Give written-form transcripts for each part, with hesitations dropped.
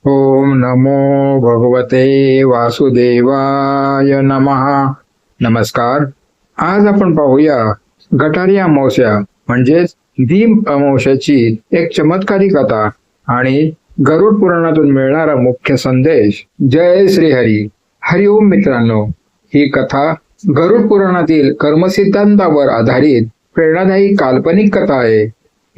ओम नमो भगवते वासुदेवाय नमः. नमस्कार. आज आपण पाहूया गटारी अमावस्या म्हणजेच भीम अमावस्याची एक चमत्कारी कथा आणि गरुड पुराणातून मिळणारा मुख्य संदेश. जय श्री हरी. हरिओम मित्रांनो, ही कथा गरुड पुराणातील कर्मसिद्धांतावर आधारित प्रेरणादायी काल्पनिक कथा आहे.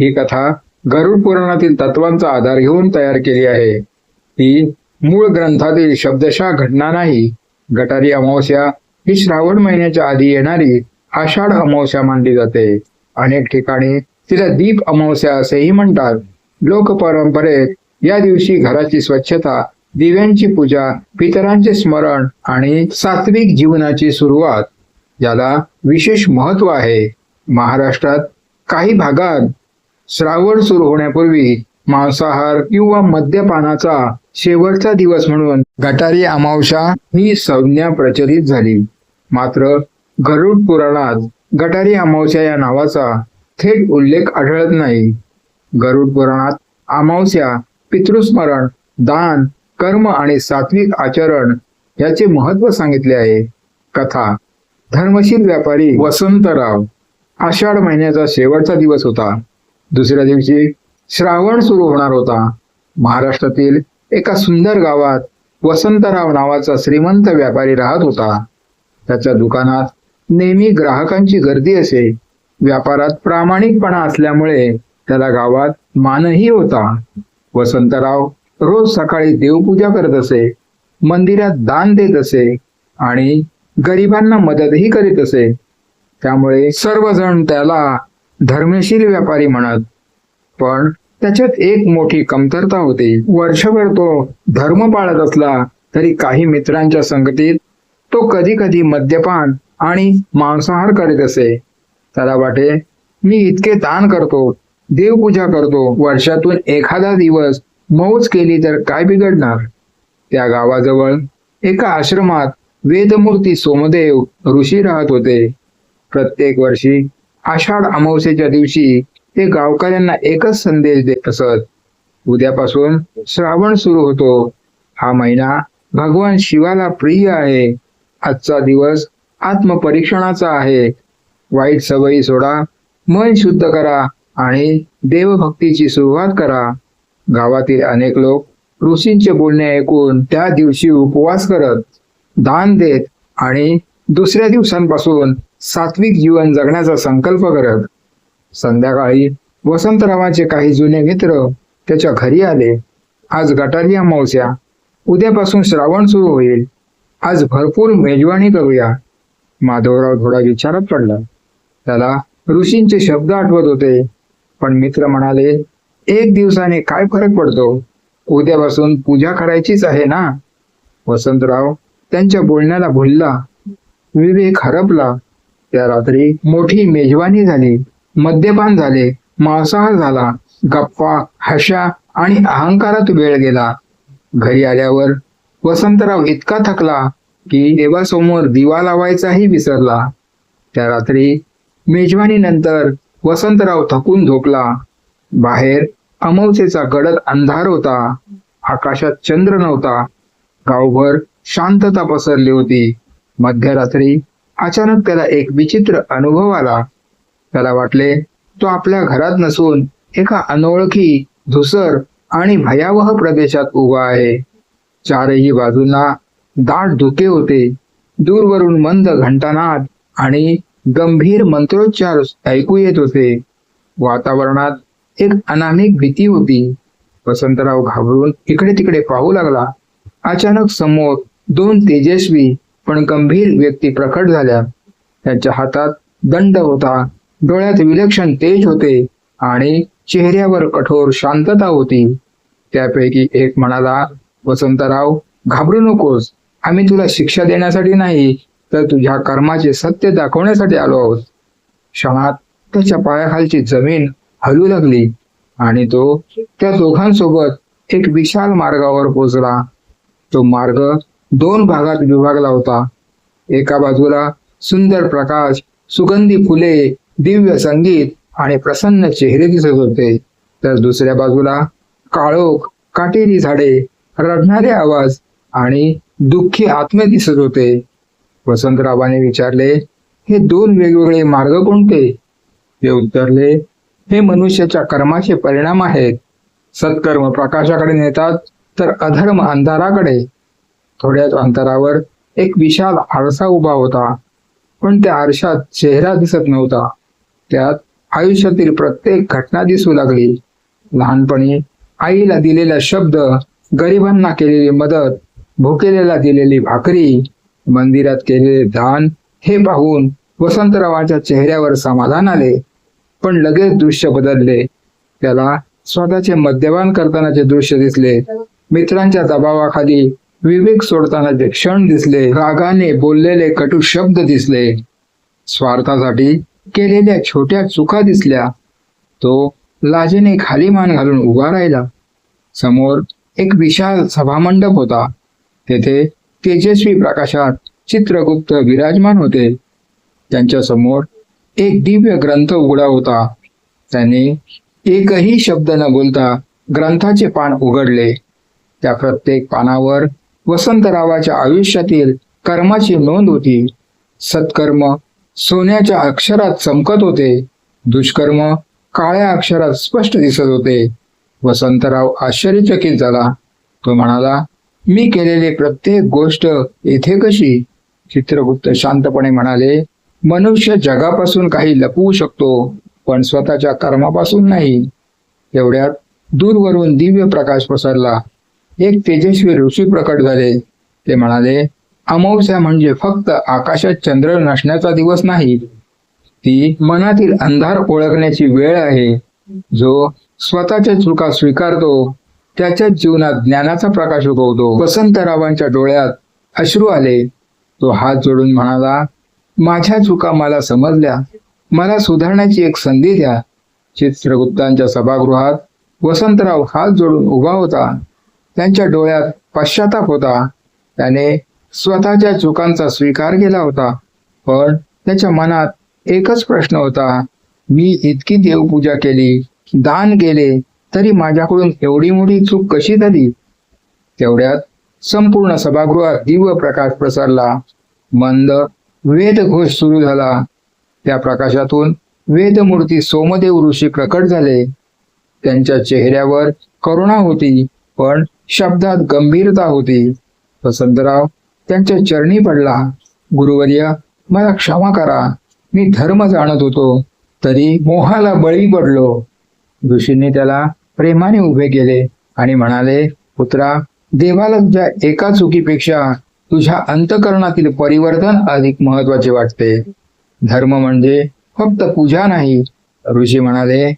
ही कथा गरुड पुराणातील तत्वांचा आधार घेऊन तयार केली आहे. ही मूळ ग्रंथातील शब्दशः घटना नाही. गटारी अमावस्या ही श्रावण महिन्याच्या आधी येणारी आषाढ अमावस्या मानली जाते. अनेक ठिकाणी तिला दीप अमावस्या असेही म्हणतात. लोक परंपरेत या दिवशी घराची स्वच्छता, दिव्यांची पूजा, पितरांचे स्मरण आणि सात्विक जीवनाची सुरुवात याला विशेष महत्व आहे. महाराष्ट्रात काही भागात श्रावण सुरू होण्यापूर्वी मांसाहार किंवा मद्यपानाचा शेवटचा दिवस म्हणून गटारी अमावस्या ही संज्ञा प्रचलित झाली. मात्र गरुड पुराणात गटारी अमावस्या या नावाचा थेट उल्लेख आढळत नाही. गरुड पुराणात अमावस्या पितृस्मरण, दान, कर्म आणि सात्विक आचरण याचे महत्व सांगितले आहे. कथा. धर्मशील व्यापारी वसंतराव. आषाढ महिन्याचा शेवटचा दिवस होता. दुसऱ्या दिवशी श्रावण सुरू होणार होता. महाराष्ट्रातील एका सुंदर गावात वसंतराव नावाचा श्रीमंत व्यापारी राहत होता. त्याच्या दुकानात नेहमी ग्राहकांची गर्दी असे. व्यापारात प्रामाणिकपणा असल्यामुळे त्याला गावात मानही होता. वसंतराव रोज सकाळी देवपूजा करत असे, मंदिरात दान देत असे आणि गरिबांना मदतही करीत असे. त्यामुळे सर्वजण त्याला धर्मशील व्यापारी म्हणत. पण त्याच्यात एक मोठी कमतरता होती. वर्षभर तो धर्म पाळत असला तरी काही मित्रांच्या संगतीत तो कधी कधी मद्यपान आणि मांसाहार करीत असे. त्याला वाटे, मी इतके दान करतो, देवपूजा करतो, वर्षातून एखादा दिवस मौज केली तर काय बिघडणार. त्या गावाजवळ एका आश्रमात वेदमूर्ती सोमदेव ऋषी राहत होते. प्रत्येक वर्षी आषाढ अमावस्येच्या दिवशी ते गावकऱ्यांना एकच संदेश देत असत. उद्यापासून श्रावण सुरू होतो. हा महिना भगवान शिवाला प्रिय आहे. आजचा दिवस आत्मपरीक्षणाचा आहे. वाईट सवयी सोडा, मन शुद्ध करा आणि देवभक्तीची सुरुवात करा. गावातील अनेक लोक ऋषींचे बोलणे ऐकून त्या दिवशी उपवास करत, दान देत आणि दुसऱ्या दिवसांपासून सात्विक जीवन जगण्याचा संकल्प करत. संध्याकाळी वसंतरावांचे काही जुने मित्र त्याच्या घरी आले. आज गटारी अमावस्या, उद्यापासून श्रावण सुरू होईल. आज भरपूर मेजवानी करूया. माधवराव थोडा विचारात पडला. त्याला ऋषींचे शब्द आठवत होते. पण मित्र म्हणाले, एक दिवसाने काय फरक पडतो, उद्यापासून पूजा करायचीच आहे ना. वसंतराव त्यांच्या बोलण्याला भुलला. विवेक हरपला. त्या रात्री मोठी मेजवानी झाली, मद्यपान झाले, मांसाहार झाला, गप्पा, हशा आणि अहंकारात वेळ गेला. घरी आल्यावर वसंतराव इतका थकला की देवासमोर दिवा लावायचाही विसरला. त्या रात्री मेजवानीनंतर वसंतराव थकून झोपला. बाहेर अमावस्येचा गडद अंधार होता. आकाशात चंद्र नव्हता. गावभर शांतता पसरली होती. मध्यरात्री अचानक त्याला एक विचित्र अनुभव आला. त्याला वाटले तो आपल्या घरात नसून एका अनोळखी, धुसर आणि भयावह प्रदेशात उभा आहे. चारही बाजूंना दाट धुके होते. दूरवरून मंद घंटानाद आणि गंभीर मंत्रोच्चार ऐकू येत होते. वातावरणात एक अनामिक भीती होती. वसंतराव घाबरून इकडे तिकडे पाहू लागला. अचानक समोर दोन तेजस्वी पण गंभीर व्यक्ती प्रकट झाल्या. त्यांच्या हातात दंड होता. डोळ्यात विलक्षण तेज होते आणि चेहऱ्यावर कठोर शांतता होती. त्यापैकी एक म्हणाला, वसंतराव, घाबरू नकोस. आम्ही तुला शिक्षा देण्यासाठी नाही, तर तुझ्या कर्माचे सत्य दाखवण्यासाठी आलो आहोत. क्षणात त्याच्या पायाखालची जमीन हलू लागली आणि तो त्या दोघांसोबत एक विशाल मार्गावर पोहोचला. तो मार्ग दोन भागात विभागला होता. एका बाजूला सुंदर प्रकाश, सुगंधी फुले, दिव्य संगीत आणि प्रसन्न चेहरे दिसत होते. तर दुसऱ्या बाजूला काळोख, काटेरी झाडे रडणारे आवाज आणि दुःखी आत्मे दिसत होते. वसंतरावाने विचारले, हे दोन वेगवेगळे मार्ग कोणते? ते उत्तरले, हे मनुष्याच्या कर्माचे परिणाम आहेत. सत्कर्म प्रकाशाकडे नेतात तर अधर्म अंधाराकडे. थोड्याच अंतरावर एक विशाल आरसा उभा होता, पण त्या आरशात चेहरा दिसत नव्हता. त्यात आयुष्यातील प्रत्येक घटना दिसू लागली. लहानपणी आईला दिलेला शब्द, गरिबांना केलेली मदत, भुकेलेला दिलेली भाकरी, मंदिरात केलेले दान, हे पाहून वसंतरावांच्या चेहऱ्यावर समाधान आले. पण लगेच दृश्य बदलले. त्याला स्वतःचे मद्यपान करतानाचे दृश्य दिसले. मित्रांच्या दबावाखाली विवेक सोडतानाचे क्षण दिसले. रागाने बोललेले कटू शब्द दिसले. स्वार्थासाठी केलेल्या छोट्या चुका दिसल्या. तो लाजेने खाली मान घालून उभा राहिला. समोर एक विशाल सभामंडप होता. तेथे तेजस्वी प्रकाशात चित्रगुप्त विराजमान होते. त्यांच्या समोर एक दिव्य ग्रंथ उघडा होता. त्याने एकही शब्द न बोलता ग्रंथाचे पान उघडले. त्या प्रत्येक पानावर वसंतरावाच्या आयुष्यातील कर्माची नोंद होती. सत्कर्म सोन्याच्या अक्षरात चमकत होते. दुष्कर्म काळ्या अक्षरात स्पष्ट दिसत होते. वसंतराव आश्चर्यचकित झाला. तो म्हणाला, मी केलेली प्रत्येक गोष्ट येथे कशी? चित्रगुप्त शांतपणे म्हणाले, मनुष्य जगापासून काही लपवू शकतो, पण स्वतःच्या कर्मापासून नाही. एवढ्यात दूरवरून दिव्य प्रकाश पसरला. एक तेजस्वी ऋषी प्रकट झाले. ते म्हणाले, अमावस्या म्हणजे फक्त आकाशात चंद्र नसण्याचा दिवस नाही. ती मनातील अंधार ओळखण्याची वेळ आहे. जो स्वतःच्या चुका स्वीकारतो त्याच्याच जीवनात ज्ञानाचा प्रकाश उगवतो. वसंतरावांच्या डोळ्यात अश्रू आले. तो हात जोडून म्हणाला, माझ्या चुका मला समजल्या. मला सुधारण्याची एक संधी द्या. चित्रगुप्तांच्या सभागृहात वसंतराव हात जोडून उभा होता. त्यांच्या डोळ्यात पश्चाताप होता. त्याने स्वतःच्या चुकांचा स्वीकार केला होता. पण त्याच्या मनात एकच प्रश्न होता, मी इतकी देवपूजा केली, दान केले, तरी माझ्याकडून एवढी मोठी चूक कशी झाली? तेवढ्यात संपूर्ण सभागृहात दिव्य प्रकाश प्रसरला. मंद वेदघोष सुरू झाला. त्या प्रकाशातून वेदमूर्ती सोमदेव ऋषी प्रकट झाले. त्यांच्या चेहऱ्यावर करुणा होती, पण शब्दात गंभीरता होती. वसंतराव त्यांच्या चरणी पडला. गुरुवर्य, मला क्षमा करा. मी धर्म जाणत होतो, तरी मोहाला बळी पडलो. ऋषींनी त्याला प्रेमाने उभे केले आणि म्हणाले, पुत्रा, देवाला तुझ्या एका चुकीपेक्षा तुझ्या अंतःकरणातील परिवर्तन अधिक महत्वाचे वाटते. धर्म म्हणजे फक्त पूजा नाही. ऋषी म्हणाले,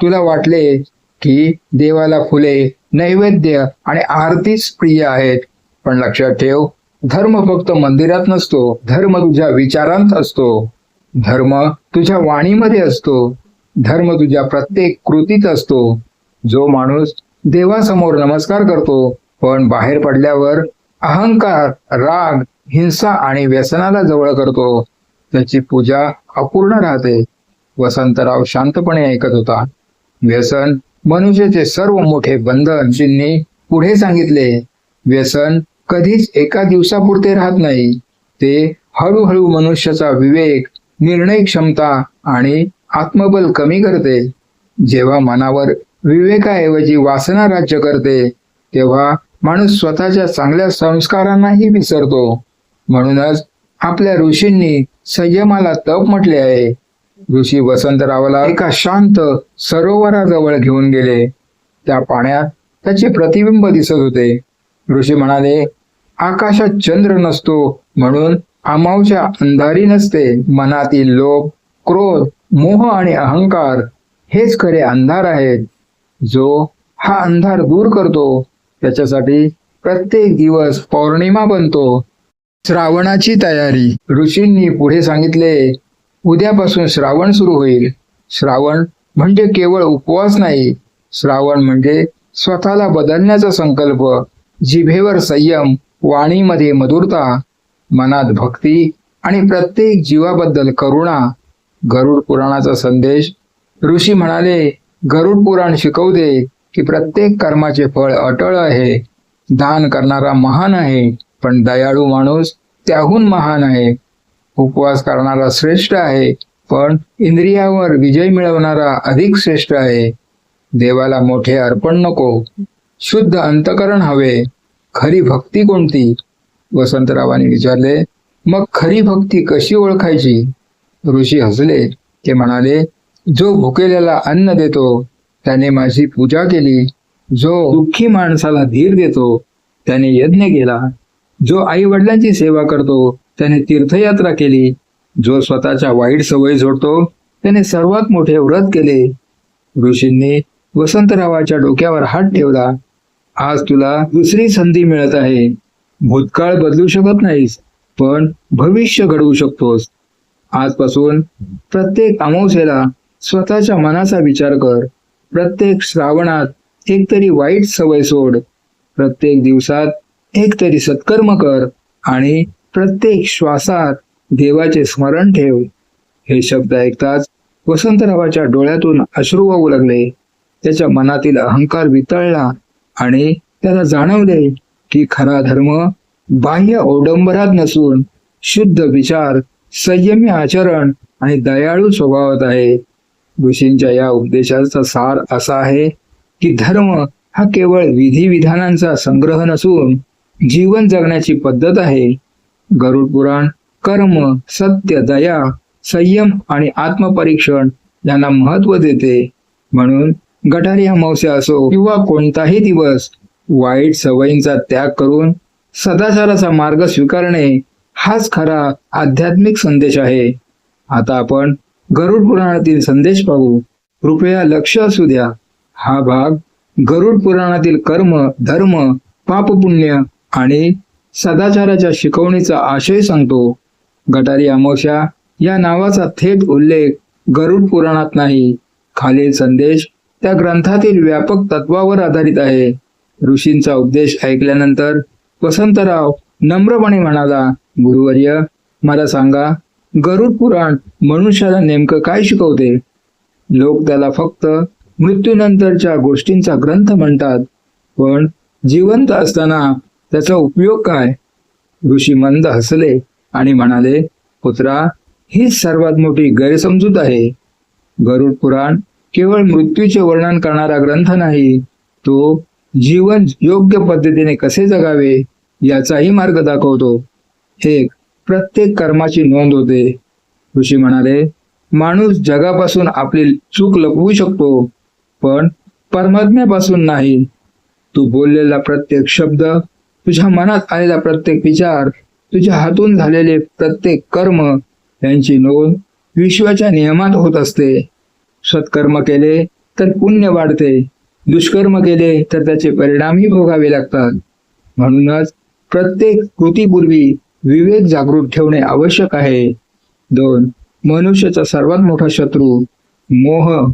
तुला वाटले की देवाला फुले, नैवेद्य आणि आरतीच प्रिय आहेत, पण लक्षात ठेव, धर्म फक्त मंदिरात नसतो. धर्म तुझ्या विचारांत असतो. धर्म तुझ्या वाणीमध्ये असतो. धर्म तुझ्या प्रत्येक कृतीत असतो. जो माणूस देवासमोर नमस्कार करतो, पण बाहेर पडल्यावर अहंकार, राग, हिंसा आणि व्यसनाला जवळ करतो, त्याची पूजा अपूर्ण राहते. वसंतराव शांतपणे ऐकत होता. व्यसन मनुष्याचे सर्व मोठे बंधन. ऋषींनी पुढे सांगितले, व्यसन कधीच एका दिवसापुरते राहत नाही. ते हळूहळू मनुष्याचा विवेक, निर्णय क्षमता आणि आत्मबल कमी करते. जेव्हा मनावर विवेकाऐवजी वासना राज्य करते, तेव्हा माणूस स्वतःच्या चांगल्या संस्कारांनाही विसरतो. म्हणूनच आपल्या ऋषींनी संयमाला तप म्हटले आहे. ऋषी वसंतरावाला एका शांत सरोवराजवळ घेऊन गेले. त्या पाण्यात त्याचे प्रतिबिंब दिसत होते. ऋषी म्हणाले, आकाशात चंद्र नसतो म्हणून अमावस्या अंधारी नसते. मनातील लोभ, क्रोध, मोह आणि अहंकार हेच खरे अंधार आहेत. जो हा अंधार दूर करतो त्याच्यासाठी प्रत्येक दिवस पौर्णिमा बनतो. श्रावणाची तयारी. ऋषींनी पुढे सांगितले, उद्यापासून श्रावण सुरू होईल. श्रावण म्हणजे केवळ उपवास नाही. श्रावण म्हणजे स्वतःला बदलण्याचा संकल्प. जिभेवर संयम, वाणीमध्ये मधुरता, मनात भक्ती आणि प्रत्येक जीवाबद्दल करुणा. गरुड पुराणाचा संदेश. ऋषी म्हणाले, गरुड पुराण शिकवते की प्रत्येक कर्माचे फळ अटळ आहे. दान करणारा महान आहे, पण दयाळू माणूस त्याहून महान आहे. उपवास करणारा श्रेष्ठ आहे, पण इंद्रियावर विजय मिळवणारा अधिक श्रेष्ठ आहे. देवाला मोठे अर्पण नको, शुद्ध अंतकरण हवे. खरी भक्ती कोणती? वसंतरावांनी विचारले. मग खरी भक्ती कशी ओळखायची? ऋषी हसले. ते म्हणाले, जो भुकेल्याला अन्न देतो त्याने माझी पूजा केली. जो दुःखी माणसाला धीर देतो त्याने यज्ञ केला. जो आई वडिलांची सेवा करतो त्याने तीर्थयात्रा केली. जो स्वतःच्या वाईट सवयी सोडतो त्याने सर्वात मोठे व्रत केले. ऋषींनी वसंतरावाच्या डोक्यावर हात ठेवला. आज तुला दुसरी संधी मिळत आहे. भूतकाळ बदलू शकत नाहीस, पण भविष्य घडवू शकतोस. आजपासून प्रत्येक अमावस्येला स्वतःच्या मनाचा विचार कर. प्रत्येक श्रावणात एक तरी वाईट सवय सोड. प्रत्येक दिवसात एक तरी सत्कर्म कर आणि प्रत्येक श्वासात देवाचे स्मरण ठेव. हे शब्द ऐकताच वसंतरावाच्या डोळ्यातून अश्रू वाहू लागले. त्याच्या मनातील अहंकार वितळला आणि त्याला जाणवले की खरा धर्म बाह्य औडंबरात नसून शुद्ध विचार, संयमी आचरण आणि दयाळू स्वभावात आहे. ऋषींच्या या उपदेशाचा सार असा आहे की धर्म हा केवळ विधिविधानांचा संग्रह नसून जीवन जगण्याची पद्धत आहे. गरुड पुराण कर्म, सत्य, दया, संयम आणि आत्मपरीक्षण यांना महत्त्व देते. म्हणून गटारी अमावस्या असो किंवा कोणताही दिवस, वाईट सवयींचा त्याग करून सदाचाराचा मार्ग स्वीकारणे हाच खरा आध्यात्मिक संदेश आहे. आता आपण गरुड पुराणातील संदेश पाहू. कृपया लक्ष असू द्या. हा भाग गरुड पुराणातील कर्म, धर्म, पापपुण्य आणि सदाचाराच्या शिकवणीचा आशय सांगतो. गटारी अमावस्या या नावाचा थेट उल्लेख गरुड पुराणात नाही. खालील संदेश त्या ग्रंथातील व्यापक तत्वावर आधारित आहे. ऋषींचा उपदेश ऐकल्यानंतर वसंतराव नम्रपणे म्हणाला, गुरुवर्य, मला सांगा, गरुड पुराण मनुष्याला नेमकं काय शिकवते? लोक त्याला फक्त मृत्यूनंतरच्या गोष्टींचा ग्रंथ म्हणतात, पण जिवंत असताना त्याचा उपयोग काय? ऋषी मंद हसले आणि म्हणाले, पुत्रा, हीच सर्वात मोठी गैरसमजूत आहे. गरुड पुराण केवळ मृत्यूचे वर्णन करणारा ग्रंथ नाही, तो जीवन योग्य पद्धतीने कसे जगावे याचाही मार्ग दाखवतो. एक, प्रत्येक कर्माची नोंद होते. ऋषी म्हणाले, माणूस जगापासून आपली चूक लपवू शकतो, पण परमात्म्यापासून नाही. तू बोललेला प्रत्येक शब्द, तुझ्या मनात आलेला प्रत्येक विचार, तुझ्या हातून झालेले प्रत्येक कर्म यांची नोंद विश्वाच्या नियमात होत असते. सत्कर्म केले तर पुण्य वाढते, दुष्कर्म केले तर त्याचे परिणामही भोगावे लागतात. म्हणूनच प्रत्येक कृतीपूर्वी विवेक जागृत ठेवणे आवश्यक आहे. 2, मनुष्याचा सर्वात मोठा शत्रू मोह.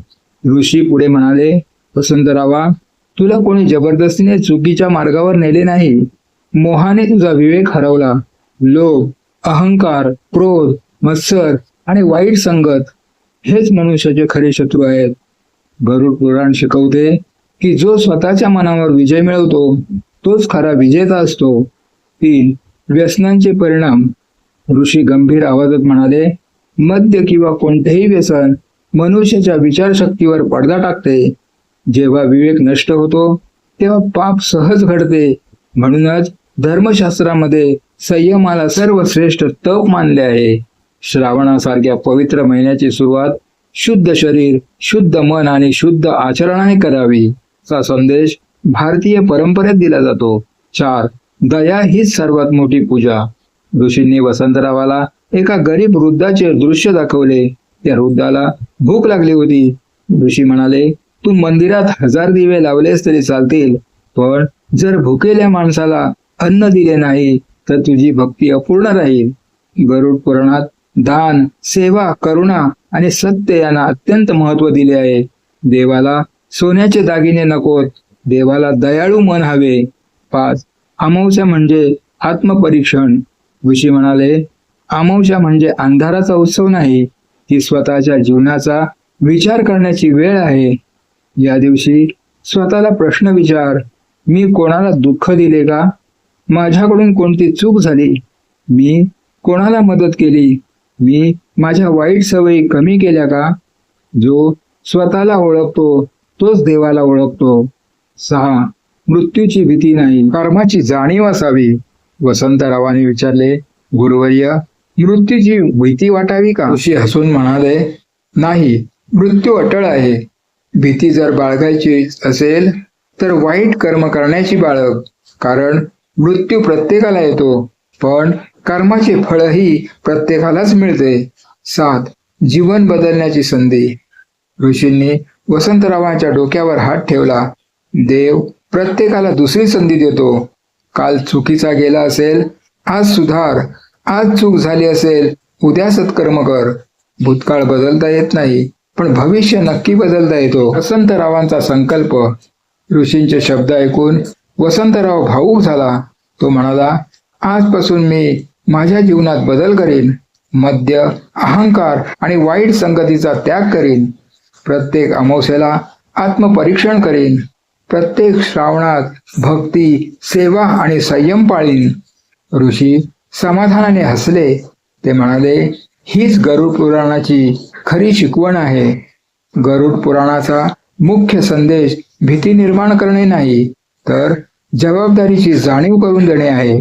ऋषी पुढे म्हणाले, वसंतरावा, तुला कोणी जबरदस्तीने चुकीच्या मार्गावर नेले नाही. मोहाने तुझा विवेक हरवला. लोभ, अहंकार, क्रोध, मत्सर आणि वाईट संगत हेच मनुष्याचे खरे शत्रू आहेत. गरुड पुराण शिकवते की जो स्वतःच्या मनावर विजय मिळवतो तोच खरा विजेता असतो. 3, व्यसनांचे परिणाम. ऋषी गंभीर आवाजात म्हणाले, मद्य किंवा कोणतेही व्यसन मनुष्याच्या विचारशक्तीवर पडदा टाकते. जेव्हा विवेक नष्ट होतो तेव्हा पाप सहज घडते. म्हणूनच धर्मशास्त्रामध्ये संयमाला सर्वश्रेष्ठ तप मानले आहे. श्रावणासारख्या पवित्र महिन्याची सुरुवात शुद्ध शरीर, शुद्ध मन आणि शुद्ध आचरणाने करावी चा संदेश भारतीय परंपरेत दिला जातो. 4, दया हीच सर्वात मोठी पूजा. ऋषींनी वसंतरावाला एका गरीब वृद्धाचे दृश्य दाखवले. त्या वृद्धाला भूक लागली होती. ऋषी म्हणाले, तू मंदिरात 1000 दिवे लावलेस तरी चालतील, पण जर भुकेल्या माणसाला अन्न दिले नाही तर तुझी भक्ती अपूर्ण राहील. गरुड पुराणात दान, सेवा, करुणा आणि सत्य यांना अत्यंत महत्त्व दिले आहे. देवाला सोन्याचे दागिने नकोत, देवाला दयाळू मन हवे. 5, अमावस्या म्हणजे आत्मपरीक्षण. ऋषी म्हणाले, अमावस्या म्हणजे अंधाराचा उत्सव नाही, ती स्वतःच्या जीवनाचा विचार करण्याची वेळ आहे. या दिवशी स्वतःला प्रश्न विचार, मी कोणाला दुःख दिले का? माझ्याकडून कोणती चूक झाली? मी कोणाला मदत केली? मी माझ्या वाईट सवयी कमी केल्या का? जो स्वतःला ओळखतो तोच देवाला ओळखतो. 6. मृत्यूची भीती नाही, कर्माची जाणीव असावी. वसंतरावांनी विचारले, गुरुवर्य, मृत्यूची भीती वाटावी का? ऋषी हसून म्हणाले, नाही, मृत्यू अटळ आहे. भीती जर बाळगायची असेल तर वाईट कर्म करण्याची बाळग. कारण मृत्यू प्रत्येकाला येतो, पण कर्माचे फळही प्रत्येकालाच मिळते. 7. जीवन बदलण्याची संधी. ऋषींनी वसंतरावांच्या डोक्यावर हात ठेवला. देव प्रत्येकाला दुसरी संधी देतो. काल चुकीचा गेला असेल, आज सुधार. आज चूक झाली असेल, उद्या सत्कर्म कर. भूतकाळ बदलता येत नाही, पण भविष्य नक्की बदलता येतो. वसंतरावांचा संकल्प. ऋषींचे शब्द ऐकून वसंतराव भावूक झाला. तो म्हणाला, आजपासून मी माझ्या जीवनात बदल करीन. मद्य, अहंकार आणि वाईट संगतीचा त्याग करीन. प्रत्येक अमावस्येला आत्मपरीक्षण करीन. प्रत्येक श्रावणात भक्ती, सेवा आणि संयम पाळीन. ऋषी समाधानाने हसले. ते म्हणाले, हीच गरुड पुराणाची खरी शिकवण आहे. गरुड पुराणाचा मुख्य संदेश भीती निर्माण करणे नाही, तर जबाबदारीची जाणीव करून देणे आहे.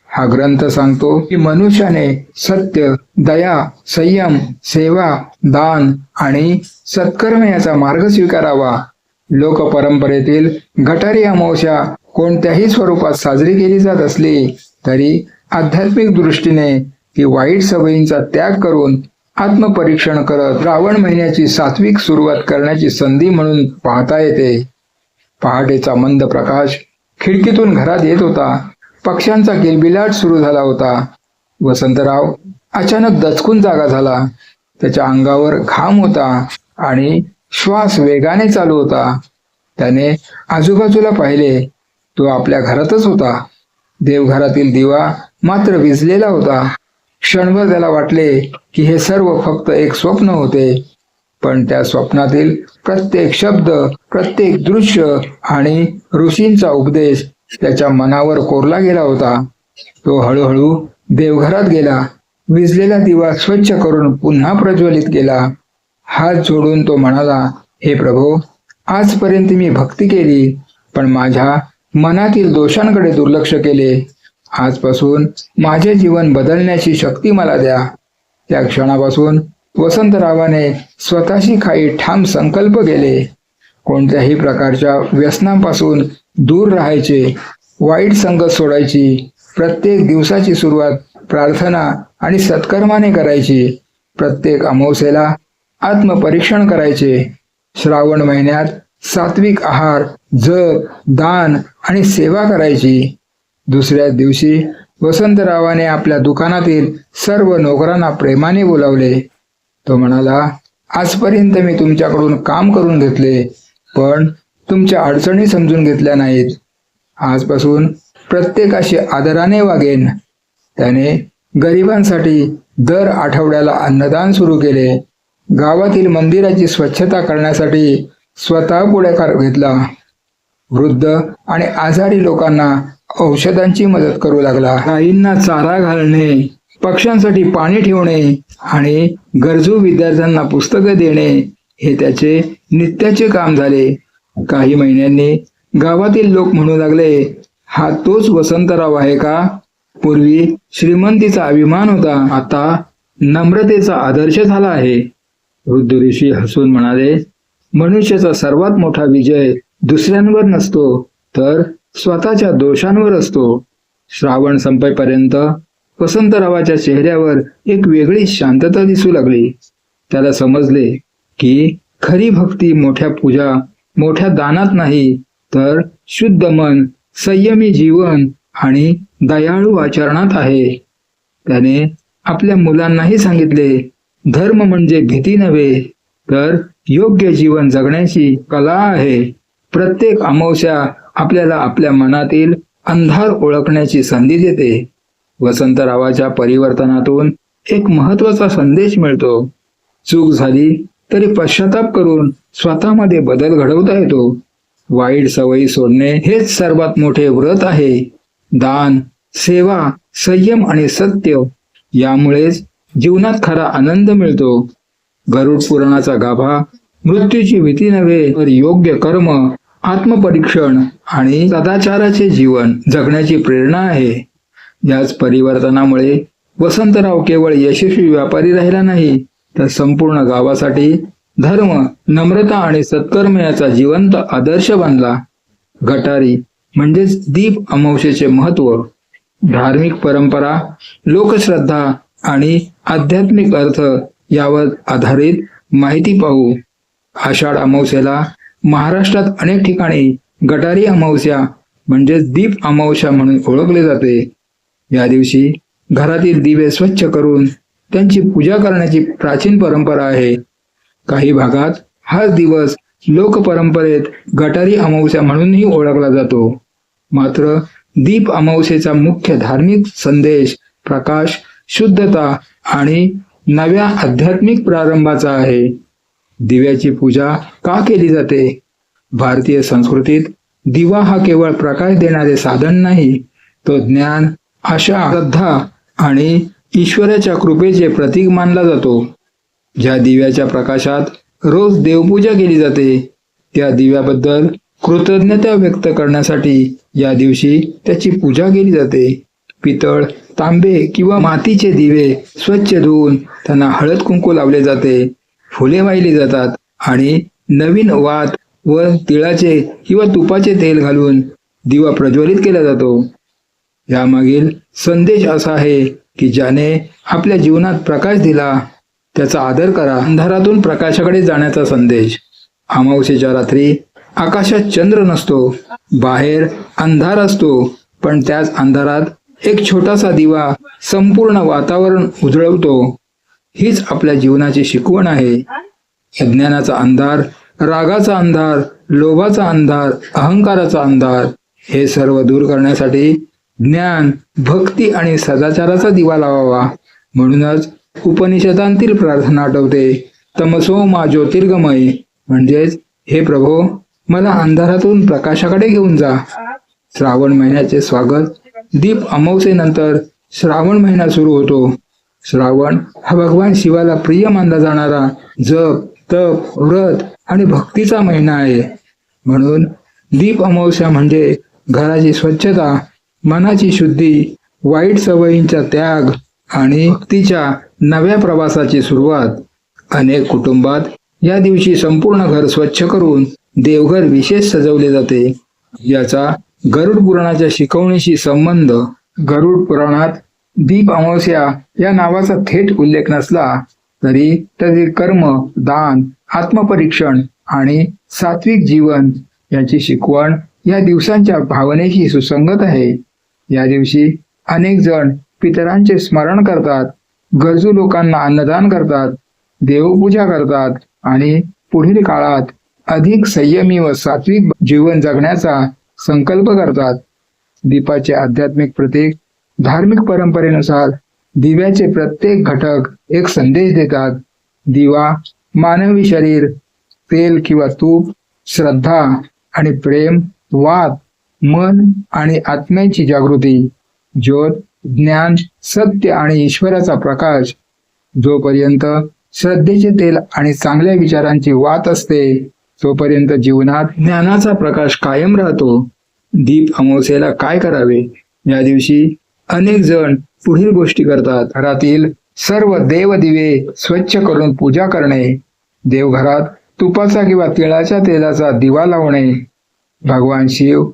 हा ग्रंथ सांगतो की मनुष्याने सत्य, दया, संयम, सेवा, दान आणि सत्कर्म याचा मार्ग स्वीकारावा. लोकपरंपरेतील गटारी अमावस्या कोणत्याही स्वरूपात साजरी केली जात असली तरी आध्यात्मिक दृष्टीने ती वाईट सवयींचा त्याग करून आत्मपरीक्षण करत श्रावण महिन्याची सात्विक सुरुवात करण्याची संधी म्हणून पाहता येते. पहाटेचा मंद प्रकाश खिडकीतून घरात येत होता. पक्ष्यांचा किलबिलाट सुरू झाला होता. वसंतराव अचानक दचकून जागा झाला. त्याच्या अंगावर घाम होता आणि श्वास वेगाने चालू होता. त्याने आजूबाजूला पाहिले. तो आपल्या घरातच होता. देवघरातील दिवा मात्र विझलेला होता. क्षणभर त्याला वाटले की हे सर्व फक्त एक स्वप्न होते, पण त्या स्वप्नातील प्रत्येक शब्द, प्रत्येक दृश्य आणि ऋषींचा उपदेश त्याच्या मनावर कोरला गेला होता. तो हळूहळू देवघरात गेला. विझलेला दिवा स्वच्छ करून पुन्हा प्रज्वलित केला. हात जोडून तो म्हणाला, हे प्रभू, आजपर्यंत मी भक्ती केली, पण माझ्या मनातील दोषांकडे दुर्लक्ष केले. आजपासून माझे जीवन बदलण्याची शक्ती मला द्या. त्या क्षणापासून वसंतरावाने स्वतःशी काही ठाम संकल्प केले. कोणत्याही प्रकारच्या व्यसनांपासून दूर राहायचे, वाईट संगत सोडायची, प्रत्येक दिवसाची सुरुवात प्रार्थना आणि सत्कर्माने करायची. प्रत्येक अमावस्येला आत्मपरीक्षण करायचे. श्रावण महिन्यात सात्विक आहार, जप, दान आणि सेवा करायची. दुसऱ्या दिवशी वसंतरावाने आपल्या दुकानातील सर्व नोकरांना प्रेमाने बोलावले. तो म्हणाला, आजपर्यंत मी तुमच्याकडून काम करून घेतले, पण तुमच्या अडचणी समजून घेतल्या नाहीत. आजपासून प्रत्येकाशी आदराने वागेन. त्याने गरिबांसाठी दर आठवड्याला अन्नदान सुरू केले. गावातील मंदिराची स्वच्छता करण्यासाठी स्वतः पुढाकार घेतला. वृद्ध आणि आजारी लोकांना औषधांची मदत करू लागला. गायींना चारा घालणे, पक्ष्यांसाठी पाणी ठेवणे आणि गरजू विद्यार्थ्यांना पुस्तकं देणे हे त्याचे नित्याचे काम झाले. काही महिन्यांनी गावातील लोक म्हणू लागले, हा तोच वसंतराव आहे का? पूर्वी श्रीमंतीचा अभिमान होता, आता नम्रतेचा आदर्श झाला आहे. वृद्ध ऋषी हसून म्हणाले, मनुष्याचा सर्वात मोठा विजय दुसऱ्यांवर नसतो, तर स्वतःच्या दोषांवर असतो. श्रावण संपेपर्यंत वसंतरावाच्या चेहऱ्यावर एक वेगळी शांतता दिसू लागली. त्याला समजले की खरी भक्ती मोठ्या पूजा, मोठ्या दानात नाही, तर शुद्ध मन, संयमी जीवन आणि दयाळू आचरणात आहे. त्याने आपल्या मुलांनाही सांगितले, धर्म म्हणजे भीती नव्हे, तर योग्य जीवन जगण्याची कला आहे. प्रत्येक अमावस्या आपल्याला आपल्या मनातील अंधार ओळखण्याची संधी देते. वसंतरावाच्या परिवर्तनातून एक महत्वाचा संदेश मिळतो. चूक झाली तरी पश्चाताप करून स्वतःमध्ये बदल घडवता येतो. वाईट सवयी सोडणे हेच सर्वात मोठे व्रत आहे. दान, सेवा, संयम आणि सत्य यामुळेच जीवनात खरा आनंद मिळतो. गरुड पुराणाचा गाभा मृत्यूची भीती नव्हे तर योग्य कर्म, आत्मपरीक्षण आणि सदाचाराचे जीवन जगण्याची प्रेरणा आहे. याच परिवर्तनामुळे वसंतराव केवळ यशस्वी व्यापारी राहिला नाही, तर संपूर्ण गावासाठी धर्म, नम्रता आणि सत्कर्म याचा जिवंत आदर्श बनला. गटारी म्हणजेच दीप अमावस्येचे महत्व, धार्मिक परंपरा, लोकश्रद्धा आणि आध्यात्मिक अर्थ यावर आधारित माहिती पाहू. आषाढ अमावस्येला महाराष्ट्रात अनेक ठिकाणी गटारी अमावस्या म्हणजेच दीप अमावस्या म्हणून ओळखले जाते. या दिवशी घरातील दिवे स्वच्छ करून त्यांची पूजा करण्याची प्राचीन परंपरा आहे. काही भागात हाच दिवस लोकपरंपरेत गटारी अमावस्या म्हणूनही ओळखला जातो. मात्र दीप अमावस्येचा मुख्य धार्मिक संदेश प्रकाश, शुद्धता आणि नव्या आध्यात्मिक प्रारंभाचा आहे. दिव्याची पूजा का केली जाते? भारतीय संस्कृतीत दिवा हा केवळ प्रकाश देणारे साधन नाही, तो ज्ञान, आशा, श्रद्धा आणि ईश्वराच्या कृपेचे प्रतीक मानला जातो. ज्या दिव्याच्या प्रकाशात रोज देवपूजा केली जाते, त्या दिव्याबद्दल कृतज्ञता व्यक्त करण्यासाठी या दिवशी त्याची पूजा केली जाते. पितळ, तांबे किंवा मातीचे दिवे स्वच्छ धुवून त्यांना हळद कुंकू लावले जाते, फुले वाहिली जातात आणि नवीन वात व तिळाचे किंवा तुपाचे तेल घालून दिवा प्रज्वलित केला जातो. यामागील संदेश असा आहे की ज्याने आपल्या जीवनात प्रकाश दिला त्याचा आदर करा. अंधारातून प्रकाशाकडे जाण्याचा संदेश. अमावस्येच्या रात्री आकाशात चंद्र नसतो, बाहेर अंधार असतो, पण त्याच अंधारात एक छोटासा दिवा संपूर्ण वातावरण उजळवतो. हीच आपल्या जीवनाची शिकवण आहे. अज्ञानाचा अंधार, रागाचा अंधार, लोभाचा अंधार, अहंकाराचा अंधार हे सर्व दूर करण्यासाठी ज्ञान, भक्ती आणि सदाचाराचा दिवा लावावा. म्हणूनच उपनिषदांतील प्रार्थना आठवते, तमसो मा ज्योतिर्गमय, म्हणजेच हे प्रभो, मला अंधारातून प्रकाशाकडे घेऊन जा. श्रावण महिन्याचे स्वागत. दीप अमावस्येनंतर श्रावण महिना सुरू होतो. श्रावण हा भगवान शिवाला प्रिय मानला जाणारा जप, तप, व्रत आणि भक्तीचा महिना आहे. म्हणून दीप अमावस्या म्हणजे घराची स्वच्छता, मनाची शुद्धी, वाईट सवयींचा त्याग आणि भक्तीच्या नव्या प्रवासाची सुरुवात. अनेक कुटुंबात या दिवशी संपूर्ण घर स्वच्छ करून देवघर विशेष सजवले जाते. याचा गरुड पुराणाच्या शिकवणीशी संबंध. गरुड पुराणात दीप अमावस्या या नावाचा थेट उल्लेख नसला तरी त्यातील कर्म, दान, आत्मपरीक्षण आणि सात्विक जीवन याची शिकवण या दिवसांच्या भावनेशी सुसंगत आहे. या दिवशी अनेक जण पितरांचे स्मरण करतात, गरजू लोकांना अन्नदान करतात, देवपूजा करतात आणि पुढील काळात अधिक संयमी व सात्विक जीवन जगण्याचा संकल्प करतात. दीपाचे आध्यात्मिक प्रतीक. धार्मिक परंपरेनुसार दिव्याचे प्रत्येक घटक एक संदेश देतात. दिवा मानवी शरीर, तेल किंवा तूप, श्रद्धा आणि प्रेम, वात, मन आणि आत्म्याची जागृती, ज्योत, ज्ञान, सत्य आणि ईश्वराचा प्रकाश. जोपर्यंत श्रद्धेचे तेल आणि चांगल्या विचारांची वात असते तोपर्यंत जीवनात ज्ञानाचा प्रकाश कायम राहतो. दीप अमावस्येला काय करावे? या दिवशी अनेक जण पुढील गोष्टी करतात. घरातील सर्व देवदिवे स्वच्छ करून पूजा करणे, देवघरात तुपाचा किंवा तिळाच्या तेलाचा दिवा लावणे, भगवान शिव,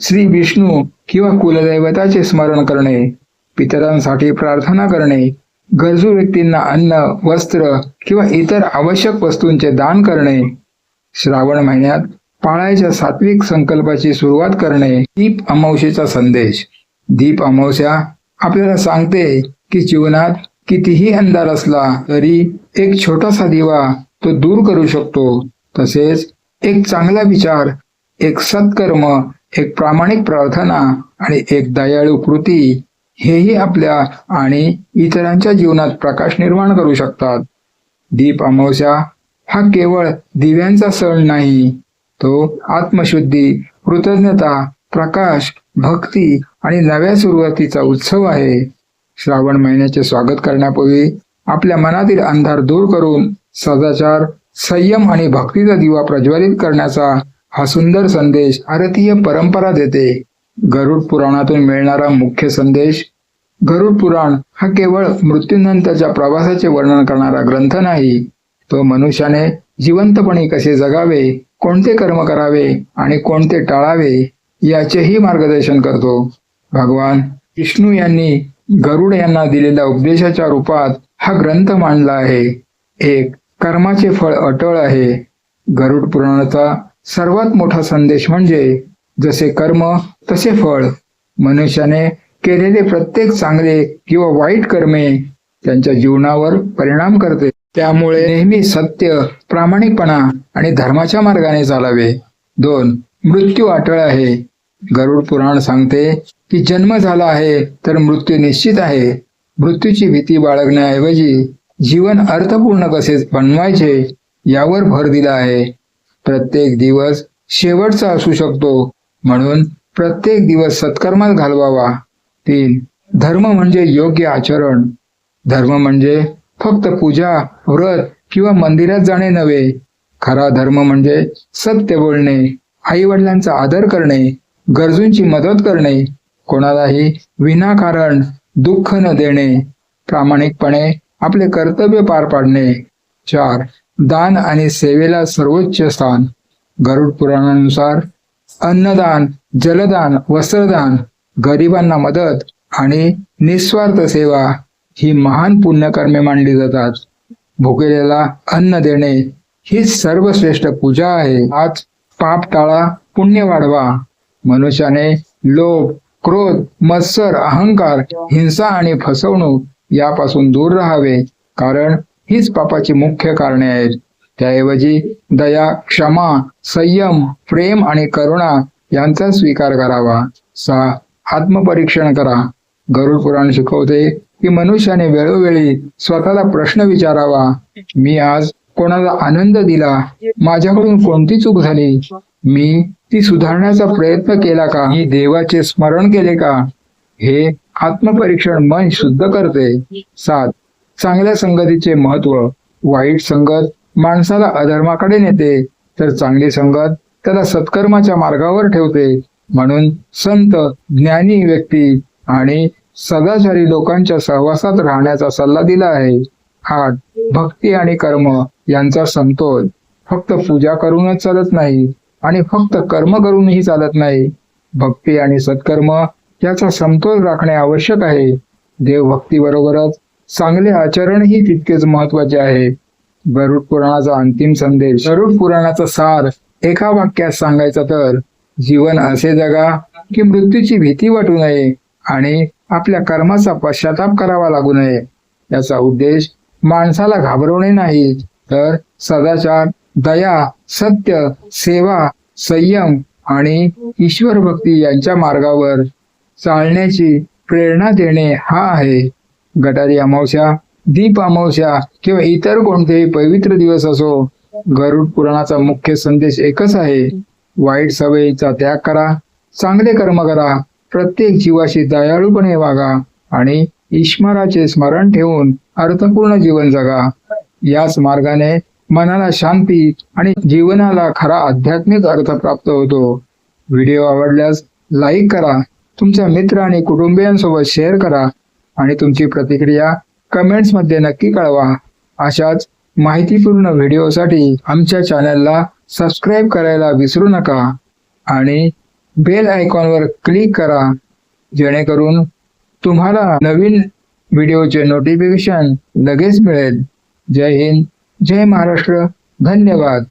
श्री विष्णू किंवा कुलदैवताचे स्मरण करणे, पितरांसाठी प्रार्थना करणे, गरजू व्यक्तींना अन्न, वस्त्र किंवा इतर आवश्यक वस्तूंचे दान करणे. श्रावण महिन्यात पाळायच्या सात्विक संकल्पाची सुरुवात करणे. दीप अमावस्येचा संदेश. दीप अमावस्या आपल्याला सांगते की जीवनात कितीही अंधार असला तरी एक छोटासा दिवा तो दूर करू शकतो. तसेच एक चांगला विचार, एक सत्कर्म, एक प्रामाणिक प्रार्थना आणि एक दयाळू कृती हेही आपल्या आणि इतरांच्या जीवनात प्रकाश निर्माण करू शकतात. दीप अमावस्या हा केवळ दिव्यांचा सण नाही, तो आत्मशुद्धी, कृतज्ञता, प्रकाश, भक्ती आणि नव्या सुरुवातीचा उत्सव आहे. श्रावण महिन्याचे स्वागत करण्यापूर्वी आपल्या मनातील अंधार दूर करून सदाचार, संयम आणि भक्तीचा दिवा प्रज्वलित करण्याचा हा सुंदर संदेश भारतीय परंपरा देते. गरुड पुराणातून मिळणारा मुख्य संदेश. गरुड पुराण हा केवळ मृत्यूनंतरच्या प्रवासाचे वर्णन करणारा ग्रंथ नाही. तो मनुष्याने जिवंतपणे कसे जगावे, कोणते कर्म करावे आणि कोणते टाळावे याचेही मार्गदर्शन करतो. भगवान विष्णू यांनी गरुड यांना दिलेल्या उपदेशाच्या रूपात हा ग्रंथ मांडला आहे. एक, कर्माचे फळ अटळ आहे. गरुड पुराणाचा सर्वात मोठा संदेश म्हणजे जसे कर्म तसे फळ. मनुष्याने केलेले प्रत्येक चांगले किंवा वाईट कर्मे त्यांच्या जीवनावर परिणाम करते. त्यामुळे नेहमी सत्य, प्रामाणिकपणा आणि धर्माच्या मार्गाने चालावे. 2, मृत्यू अटळ आहे. गरुड पुराण सांगते की जन्म झाला आहे तर मृत्यू निश्चित आहे. मृत्यूची भीती बाळगण्याऐवजी जीवन अर्थपूर्ण कसे बनवायचे यावर भर दिला आहे. प्रत्येक दिवस शेवटचा असू शकतो, म्हणून प्रत्येक दिवस सत्कर्मात घालवावा. 3, धर्म म्हणजे योग्य आचरण. धर्म म्हणजे फक्त पूजा, व्रत किंवा मंदिरात जाणे नव्हे. खरा धर्म म्हणजे सत्य बोलणे, आई वडिलांचा आदर करणे, गरजूंची मदत करणे, कोणालाही विनाकारण दुःख न देणे, प्रामाणिकपणे आपले कर्तव्य पार पाडणे. 4, दान आणि सेवेला सर्वोच्च स्थान. गरुड पुराणानुसार अन्नदान, जलदान, वस्त्रदान, गरिबांना मदत आणि निस्वार्थ सेवा ही महान पुण्यकर्मे मानली जातात. भुकेलेला अन्न देणे ही सर्वश्रेष्ठ पूजा आहे. आज पाप टाळा, पुण्य वाढवा. मनुष्याने लोभ, क्रोध, मत्सर, अहंकार, हिंसा आणि फसवणूक यापासून दूर राहावे, कारण हीच पापाची मुख्य कारणे आहेत. त्याऐवजी दया, क्षमा, संयम, प्रेम आणि करुणा यांचा स्वीकार करावा. 6, आत्मपरीक्षण करा. गरुड पुराण शिकवते की मनुष्याने वेळोवेळी स्वतःला प्रश्न विचारावा. मी आज कोणाला आनंद दिला? माझ्याकडून कोणती चूक झाली? मी ती सुधारण्याचा प्रयत्न केला का? मी देवाचे स्मरण केले का? हे आत्मपरीक्षण मन शुद्ध करते. 7, चांगल्या संगतीचे महत्व. वाईट संगत माणसाला अधर्माकडे नेते, तर चांगली संगत त्याला सत्कर्माच्या मार्गावर ठेवते. म्हणून संत, ज्ञानी व्यक्ती आणि सदाचारी लोकांच्या सहवासात राहण्याचा सल्ला दिला आहे. 8, भक्ती आणि कर्म यांचा समतोल. फक्त पूजा करूनच चालत नाही आणि फक्त कर्म करूनही चालत नाही. भक्ती आणि सत्कर्म याचा समतोल राखणे आवश्यक आहे. देवभक्तीबरोबरच चांगले आचरणही तितकेच महत्वाचे आहे. गरुड पुराणाचा अंतिम संदेश. गरुड पुराणाचा सार एका वाक्यात सांगायचा तर जीवन असे जगा की मृत्यूची भीती वाटू नये आणि आपल्या कर्माचा पश्चाताप करावा लागू नये. याचा उद्देश माणसाला घाबरवणे नाही, तर सदाचार, दया, सत्य, सेवा, संयम आणि ईश्वर भक्ती यांच्या मार्गावर चालण्याची प्रेरणा देणे हा आहे. गटारी अमावस्या, दीप अमावस्या किंवा इतर कोणतेही पवित्र दिवस असो, गरुड पुराणाचा मुख्य संदेश एकच आहे. वाईट सवयीचा त्याग करा, चांगले कर्म करा, प्रत्येक जीवाशी दयाळूपणे वागा आणि ईश्वराचे स्मरण ठेवून अर्थपूर्ण जीवन जगा. याच मार्गाने मनाला शांती आणि जीवनाला खरा आध्यात्मिक अर्थ प्राप्त होतो. व्हिडिओ आवडल्यास लाईक करा, तुमच्या मित्र आणि कुटुंबियांसोबत शेअर करा आणि तुमची प्रतिक्रिया कमेंट्स मध्ये नक्की कळवा. अशाच माहितीपूर्ण व्हिडिओसाठी आमच्या चॅनलला सबस्क्राईब करायला विसरू नका आणि बेल आयकॉनवर क्लिक करा, जेणेकरून तुम्हाला नवीन व्हिडिओचे नोटिफिकेशन लगेच मिळेल. जय हिंद, जय महाराष्ट्र. धन्यवाद.